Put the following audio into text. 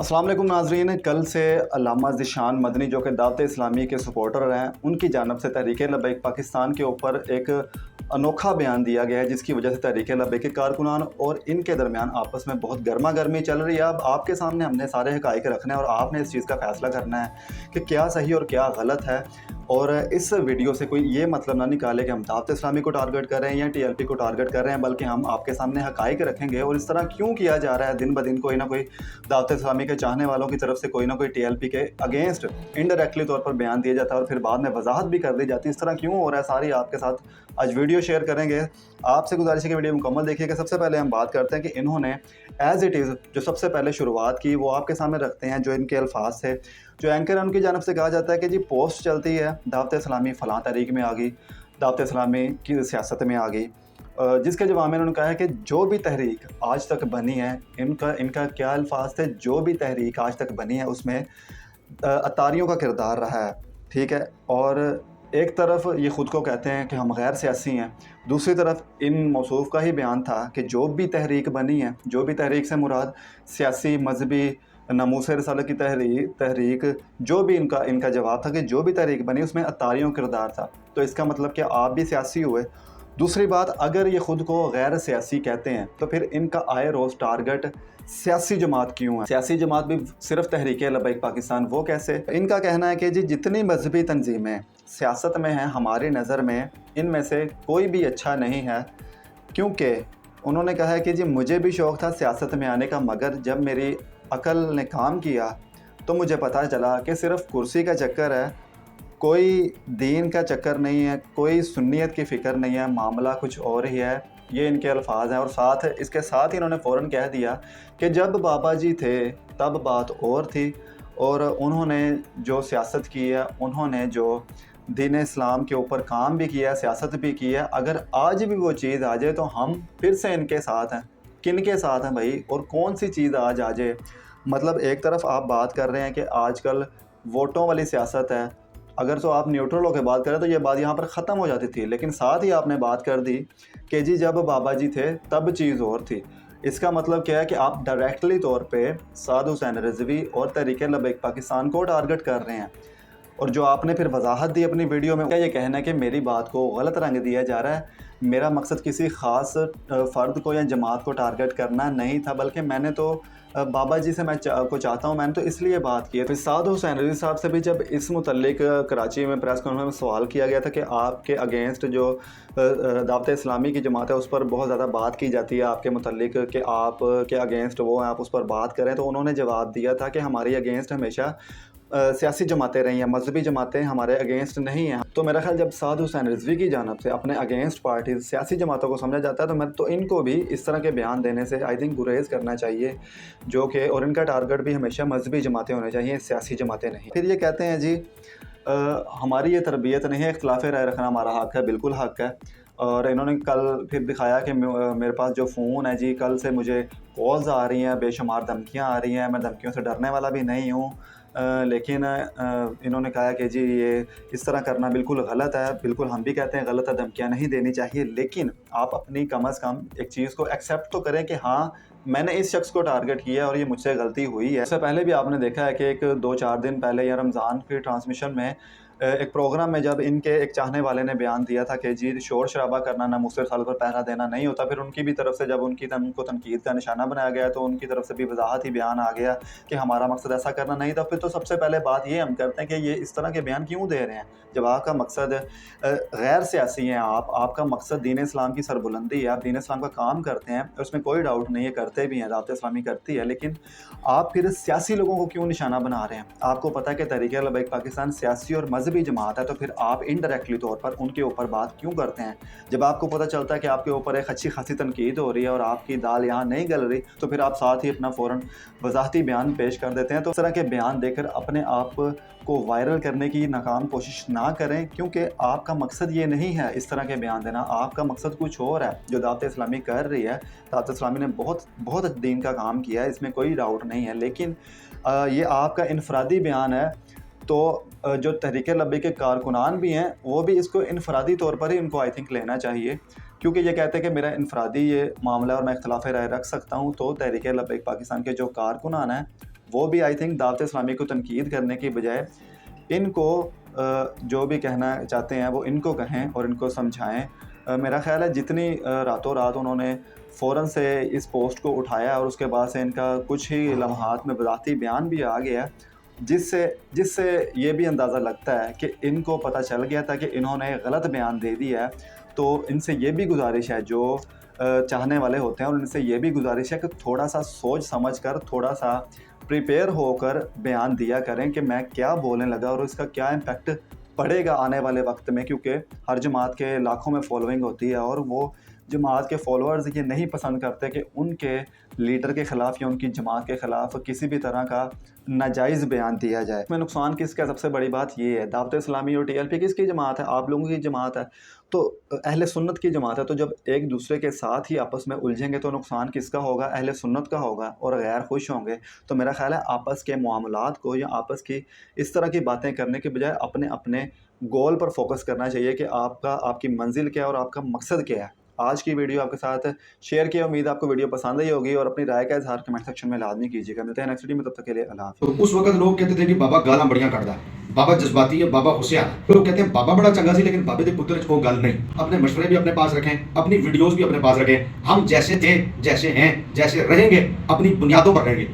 अस्सलाम वालेकुम नाज़रीन। कल से अल्लामा ज़ीशान मदनी जो कि दावत इस्लामी के सपोर्टर हैं, उनकी जानिब से तहरीक लब्बैक पाकिस्तान के ऊपर एक अनोखा बयान दिया गया है, जिसकी वजह से तहरीक लब्बैक के कारकुनान और इनके दरमियान आपस में बहुत गर्मा गर्मी चल रही है। अब आपके सामने हमने सारे हक़ाइक़ रखने हैं और आपने इस चीज़ का फ़ैसला करना है कि क्या सही और क्या गलत है। और इस वीडियो से कोई ये मतलब ना निकाले कि हम दावत इस्लामी को टारगेट कर रहे हैं या TLP को टारगेट कर रहे हैं, बल्कि हम आपके सामने हक़ाइक़ रखेंगे। और इस तरह क्यों किया जा रहा है, दिन ब दिन कोई ना कोई दावत इस्लामी के चाहने वालों की तरफ से कोई ना कोई TLP के अगेंस्ट इनडायरेक्टली तौर पर बयान दिया जाता है और फिर बाद में वजाहत भी कर दी जाती है। इस तरह क्यों हो रहा है, सारी आपके साथ आज वीडियो शेयर करेंगे। आपसे गुजारिश है कि वीडियो मुकम्मल देखिएगा। सबसे पहले हम बात करते हैं कि इन्होंने एज़ इट इज़ जो सबसे पहले शुरुआत की वो आपके सामने रखते हैं। जो इनके अल्फाज थे, जो एंकर है उनकी जानब से कहा जाता है कि जी पोस्ट चलती है दावत इस्लामी फ़लाँ तारीख में आ गई, दावत इस्लामी की सियासत में आ गई। जिसके जवाब में उन्होंने कहा है कि जो भी तहरीक आज तक बनी है, इनका क्या अल्फाज थे, जो भी तहरीक आज तक बनी है उसमें अतारियों का किरदार रहा है, ठीक है। और एक तरफ ये ख़ुद को कहते हैं कि हम गैर सियासी हैं, दूसरी तरफ इन मौसूफ़ का ही बयान था कि जो भी तहरीक बनी है, जो भी तहरीक से मुराद सियासी, मजहबी, नमूस रिसालत की तहरीक, जो भी इनका जवाब था कि जो भी तहरीक बनी उसमें अतारियों का किरदार था। तो इसका मतलब कि आप भी सियासी हुए। दूसरी बात, अगर ये ख़ुद को गैर सियासी कहते हैं तो फिर इनका आए रोज़ टारगेट सियासी जमात क्यों है? सियासी जमात भी सिर्फ तहरीक लब्बैक पाकिस्तान, वो कैसे? इनका कहना है कि जी जितनी मजहबी तंजीमें सियासत में हैं, हमारी नज़र में इनमें से कोई भी अच्छा नहीं है। क्योंकि उन्होंने कहा है कि जी मुझे भी शौक़ था सियासत में आने का, मगर जब मेरी अकल ने काम किया तो मुझे पता चला कि सिर्फ़ कुर्सी का चक्कर है, कोई दीन का चक्कर नहीं है, कोई सुन्नियत की फ़िक्र नहीं है, मामला कुछ और ही है। ये इनके अल्फाज हैं। और इसके साथ ही इन्होंने फ़ौरन कह दिया कि जब बाबा जी थे तब बात और थी, और उन्होंने जो सियासत की है, उन्होंने जो दीन इस्लाम के ऊपर काम भी किया है, सियासत भी की है। अगर आज भी वो चीज़ आ जाए तो हम फिर से इनके साथ हैं। किन के साथ हैं भाई, और कौन सी चीज़ आज आ जाए? मतलब एक तरफ आप बात कर रहे हैं कि आजकल वोटों वाली सियासत है, अगर तो आप न्यूट्रल होकर बात करें तो ये बात यहाँ पर ख़त्म हो जाती थी, लेकिन साथ ही आपने बात कर दी कि जी जब बाबा जी थे तब चीज़ और थी। इसका मतलब क्या है कि आप डायरेक्टली तौर पे साद हुसैन रिजवी और तहरीक लब्बैक पाकिस्तान को टारगेट कर रहे हैं। और जो आपने फिर वजाहत दी अपनी वीडियो में, क्या ये कहना है कि मेरी बात को गलत रंग दिया जा रहा है? मेरा मकसद किसी ख़ास फ़र्द को या जमात को टारगेट करना नहीं था, बल्कि मैंने तो बाबा जी से मैं को चाहता हूँ, मैंने तो इसलिए बात की है। फिर साद हुसैन रिजवी साहब से भी जब इस मुतल्लिक कराची में प्रेस कॉन्फ्रेंस में सवाल किया गया था कि आपके अगेंस्ट जो दावत इस्लामी की जमात है उस पर बहुत ज़्यादा बात की जाती है आपके मुतल्लिक कि आप के अगेंस्ट वो हैं, आप उस पर बात करें, तो उन्होंने जवाब दिया था कि हमारी अगेंस्ट हमेशा सियासी जमातें रही हैं, मजहबी जमातें हमारे अगेंस्ट नहीं हैं। तो मेरा ख्याल जब साद हुसैन रिजवी की जानब से अपने अगेंस्ट पार्टी सियासी जमातों को समझा जाता है तो इनको भी इस तरह के बयान देने से आई थिंक गुरेज करना चाहिए, जो कि और इनका टारगेट भी हमेशा मजहबी जमातें होने चाहिए, सियासी जमातें नहीं। फिर ये कहते हैं जी हमारी ये तरबियत नहीं है, इख्तिलाफ़ राय रखना हमारा हक़ है, बिल्कुल हक़ है। और इन्होंने कल फिर दिखाया कि मेरे पास जो फ़ोन है जी, कल से मुझे कॉल्स आ रही हैं, बेशुमार धमकियाँ आ रही हैं, मैं धमकियों से डरने वाला भी नहीं हूँ। लेकिन इन्होंने कहा कि जी ये इस तरह करना बिल्कुल गलत है। बिल्कुल हम भी कहते हैं गलत है, धमकियाँ नहीं देनी चाहिए, लेकिन आप अपनी कम अज़ कम एक चीज़ को एक्सेप्ट तो करें कि हाँ मैंने इस शख्स को टारगेट किया और ये मुझसे गलती हुई है। इससे पहले भी आपने देखा है कि एक 2-4 दिन पहले या रमज़ान की ट्रांसमिशन में एक प्रोग्राम में जब इनके एक चाहने वाले ने बयान दिया था कि जी शोर शराबा करना, नमूस रिसालत पर पहरा देना नहीं होता, फिर उनकी भी तरफ से जब उनको तनकीद का निशाना बनाया गया तो उनकी तरफ से भी वजाहत ही बयान आ गया कि हमारा मकसद ऐसा करना नहीं था। फिर तो सबसे पहले बात ये हम करते हैं कि ये इस तरह के बयान क्यों दे रहे हैं जब आपका मकसद गैर सियासी है, आपका मकसद दीन इस्लाम की सरबुलंदी है, आप दीन इस्लाम का काम करते हैं, उसमें कोई डाउट नहीं है, करते भी हैं, दावत इस्लामी करती है, लेकिन आप फिर सियासी लोगों को क्यों निशाना बना रहे हैं? आपको पता है कि तहरीक लब्बैक पाकिस्तान सियासी और मजहबी जमात है, तो फिर आप इनडायरेक्टली तौर पर उनके ऊपर बात क्यों करते हैं? जब आपको पता चलता है कि आपके ऊपर एक अच्छी खासी तनकीद हो रही है और आपकी दाल यहाँ नहीं गल रही, तो फिर आप साथ ही अपना फ़ौरन वजाहती बयान पेश कर देते हैं। तो इस तरह के बयान देकर अपने आप को वायरल करने की नाकाम कोशिश ना करें, क्योंकि आपका मकसद ये नहीं है इस तरह के बयान देना, आपका मकसद कुछ और है। जो दावत इस्लामी कर रही है, दावत इस्लामी ने बहुत दीन का काम किया है, इसमें कोई डाउट नहीं है, लेकिन ये आपका इनफरादी बयान है। तो जो तहरीक लब्बैक के कारकुनान भी हैं वो भी इसको इनफरादी तौर पर ही इनको आई थिंक लेना चाहिए, क्योंकि ये कहते हैं कि मेरा इनफरादी ये मामला और मैं इख्तिलाफ़ राय रख सकता हूँ। तो तहरीक लब्बैक पाकिस्तान के जो कारकुनान हैं वो भी आई थिंक दावत इस्लामी को तनकीद करने की बजाय इनको जो भी कहना चाहते हैं वो इनको कहें और इनको समझाएं। मेरा ख़्याल है जितनी रातों रात उन्होंने फ़ौरन से इस पोस्ट को उठाया और उसके बाद से इनका कुछ ही लम्हात में ज़ाती बयान भी आ गया, जिससे जिससे ये भी अंदाज़ा लगता है कि इनको पता चल गया था कि इन्होंने गलत बयान दे दिया है। तो इनसे ये भी गुजारिश है, जो चाहने वाले होते हैं, और इनसे ये भी गुजारिश है कि थोड़ा सा सोच समझ कर, थोड़ा सा प्रिपेयर होकर बयान दिया करें कि मैं क्या बोलने लगा और इसका क्या इम्पेक्ट पड़ेगा आने वाले वक्त में, क्योंकि हर जमात के लाखों में फॉलोइंग होती है और वो जमात के फॉलोअर्स ये नहीं पसंद करते कि उनके लीडर के ख़िलाफ़ या उनकी जमात के ख़िलाफ़ किसी भी तरह का नाजायज़ बयान दिया जाए। इसमें नुकसान किसका, सबसे बड़ी बात ये है, दावत इस्लामी और TLP किसकी जमात है? आप लोगों की जमात है, तो अहले सुन्नत की जमात है। तो जब एक दूसरे के साथ ही आपस में उलझेंगे तो नुकसान किसका होगा? अहले सुन्नत का होगा और गैर खुश होंगे। तो मेरा ख़्याल है आपस के मामलात को या आपस की इस तरह की बातें करने के बजाय अपने अपने गोल पर फोकस करना चाहिए कि आपकी मंजिल क्या है और आपका मकसद क्या है। आज की वीडियो आपके साथ शेयर किया, उम्मीद आपको वीडियो पसंद आई होगी और अपनी राय का इजहार कमेंट सेक्शन में लाजमी कीजिएगा। मिलते हैं नेक्स्ट वीडियो में, तब तक के लिए अल्लाह हाफ़िज़। तो उस वक्त लोग कहते थे कि बाबा गालां बड़ियां कढ़दा, बाबा जज्बाती है, बाबा होशियार है। लोग कहते हैं बाबा बड़ा चंगा सी, लेकिन बाबे दे पुत्र च कोई गल नहीं। अपने मशवरे भी अपने पास रखें, अपनी वीडियोस भी अपने पास रखें। हम जैसे थे, जैसे हैं, जैसे रहेंगे, अपनी बुनियादों पर रहेंगे।